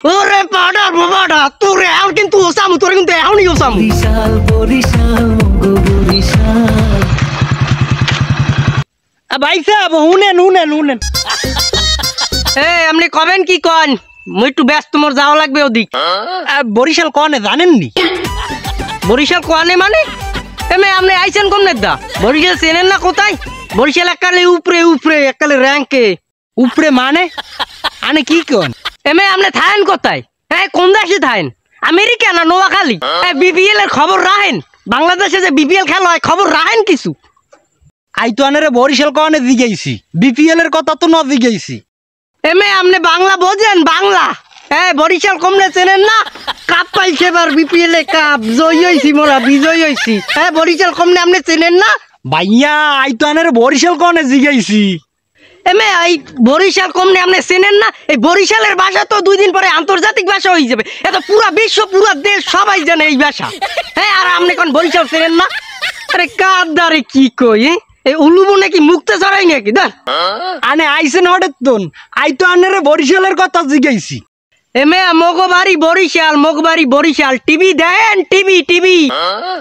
ওরে পাড়ার বাবাডা তোরে এখন কিন্তু ওসামু তোরে কিন্তু এখনই ওসামু বিশাল বরিশাল মঙ্গো বরিশাল ভাই সাহেব হুনেন এই আপনি কবেন কি কন মই একটু ব্যস্ত মোর যাওয়া লাগবে ওদিক বরিশাল কনে জানেননি বরিশাল কনে মানে এমে আপনি আইছেন কমনে দা বরিশাল চেনেন না কোথায় বরিশাল একালে উপরে একালে র্যাঙ্কে উপরে মানে আনে কি কন এমে আপনি থাকেন কোথায় হ্যাঁ কোন দেশে থাকেন আমেরিকা না নোয়াখালী বিপিএল এর খবর রাখেন বাংলাদেশে যে বিপিএল খেলা হয় খবর রাখেন কিছু আই তো আনে বরিশাল কনে জিগাইছি বিপিএল এর কথা তো না জিগাইছি এমে আপনি বাংলা বোঝেন বাংলা হ্যাঁ বরিশাল কমনে চেনেন না কাপ পাইছে এবার বিপিএল এ কাপ জয় হইছি মোরা বিজয় হইছি হ্যাঁ বরিশাল কমনে আপনি চেনেন না ভাইয়া আই তো আনে বরিশাল কনে জিগাইছি এমে এই বরিশাল কমনে আপনি চেনেন না এই বরিশালের ভাষা তো 2 দিন পরে আন্তর্জাতিক ভাষা হয়ে যাবে এত পুরা বিশ্ব পুরা দেশ সবাই জানে এই ভাষা হ্যাঁ আর আপনি কোন বরিশাল চেনেন না আরে কাদারে কি কই এই উলুবো নাকি মুক্তে ছড়াই নাকি দা আনে আইছেন হঠাৎ তোন আই তো আনেরে বরিশালের কথা জিগাইছি এমে মগবাড়ি বরিশাল টিভি দেন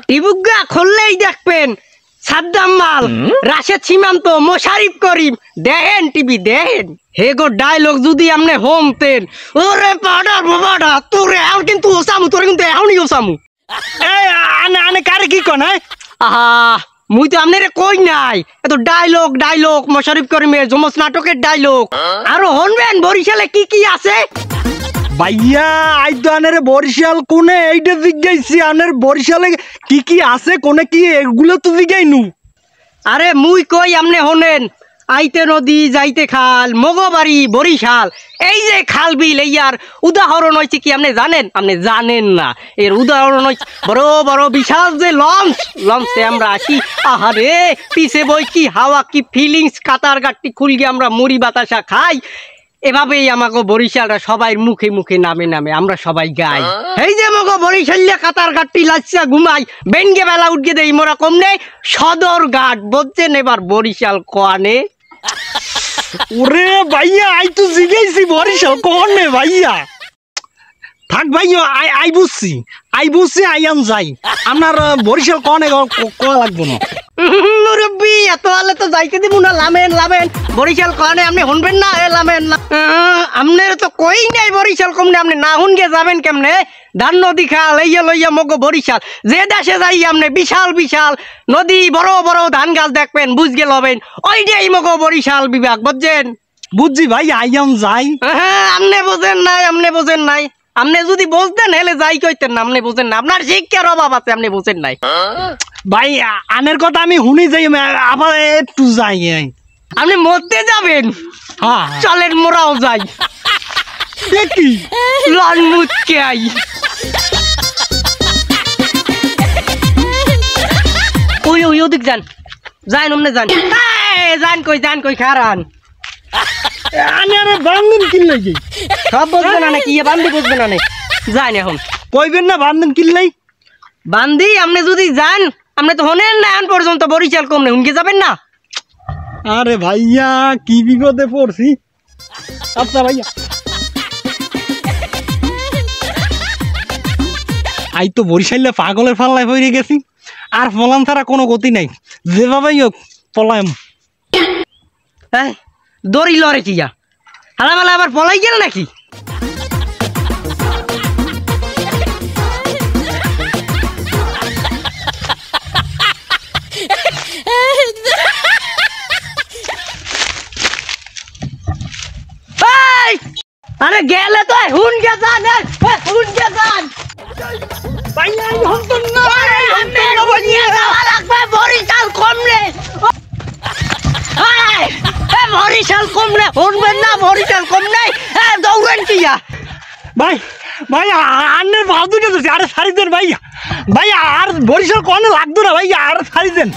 টিভিগা খুললেই দেখবেন সাদ্দাম মাল রাশেদ সীমান্ত মোশারিফ করিম দেখেন টিভি দেখেন হে গো ডায়লগ যদি আপনি হোমতেন ওরে পাড়ার বাবাডা তোরে এখন কিন্তু ওসামু তোরে কিন্তু এখনই ওসামু এই আনে কারে কি কোন আহা মুই তো আপনারে কই নাই এত ডায়লগ মোশারিফ করিমের জমস নাটকের ডায়লগ আরো শুনবেন বরিশালে কি আছে ভাইয়া আই তো আনারে বরিশাল কোনে এইটা জিজ্ঞাইছি আনার বরিশালে কি আছে কোনে কি এগুলো তো জিজ্ঞাইনু আরে মুই কই আপনি হনেন আইতে নদী যাইতে খাল মগবাড়ি বরিশাল এই যে খাল বিল ইয়ার উদাহরণ হইছে কি আপনি জানেন না এর উদাহরণ হইছে বড় বিশাল যে লঞ্চে আমরা আসি আহারে পিছে বই কি হাওয়া কি ফিলিংস কাতার গাট্টি খুলগে আমরা মুড়ি বাতাসা খাই এভাবেই আমাকে বরিশালরা সবাই মুখে নামে আমরা সবাই গাই এই যে মগো বরিশালিয়া কাতার গাট্টি লাচ্ছা ঘুমাই বেনগে বেলা উঠকে দেই মোরা কমনে সদর ঘাট বলছেন এবার বরিশাল কোয়ানে ওরে ভাইয়া আই তো জিগাইছি বরিশাল কোয়ানে ভাইয়া থাক ভাইয়া আই বুঝছি আইয়ান যাই আপনার বরিশাল কোয়ানে কোয়া লাগবে না মুরব্বি এত আলে তো যাইতে দিব না লামেন বরিশাল কোয়ানে আপনি শুনবেন না লামেন না আপনার তো কই নাই বরিশাল কমনে আপনি না শুনগে যাবেন কেমনে ধান নদী খাল লইয়া মগো বরিশাল যে দেশে যাই আপনি বিশাল নদী বড় ধান গাছ দেখবেন বুঝগে লবেন ওইটাই মগো বরিশাল বিভাগ বুঝছেন বুঝছি ভাই আইয়াম যাই হ্যাঁ আপনি বোঝেন নাই আপনি যদি বুঝতেন হেলে যাই কইতেন না আপনি বুঝেন না আপনার শিক্ষার অভাব আছে আপনি বুঝেন নাই ভাই আনের কথা আমি শুনি যাই আবার একটু যাই আপনি মরতে যাবেন হ্যাঁ চলেন মোরাও যাই দেখি লন মুচকে আই ওই ওদিক যান অমনে যান কই খারান আরে বান্ধন কিনলাই যাই সব বুঝবেন না কি বান্ধি বুঝবেন না যান এখন কইবেন না বান্ধন কিনলাই বান্ধি আপনি যদি যান আপনি তো হনেন না এখন পর্যন্ত বরিশাল কমনে হুনকে যাবেন না আরে ভাইয়া কি বিপদে পড়ছি আচ্ছা ভাইয়া আই তো বরিশালে পাগলের ফাল্লায় পড়ে গেছি আর ফলাম ছাড়া কোনো গতি নাই যেভাবেই হোক পলাম হ্যাঁ দড়ি লড়ে কি যা হালামালা আবার পলাই গেল নাকি আরে গেলে তো হুনকে যান বরিশাল কমলে শুনবেন না বরিশাল কমলে দৌড়েন কি ভাই আন্নের ভাব দুটো আরে সারি দেন ভাইয়া আর বরিশাল কনে লাগতো না ভাইয়া আর সারি দেন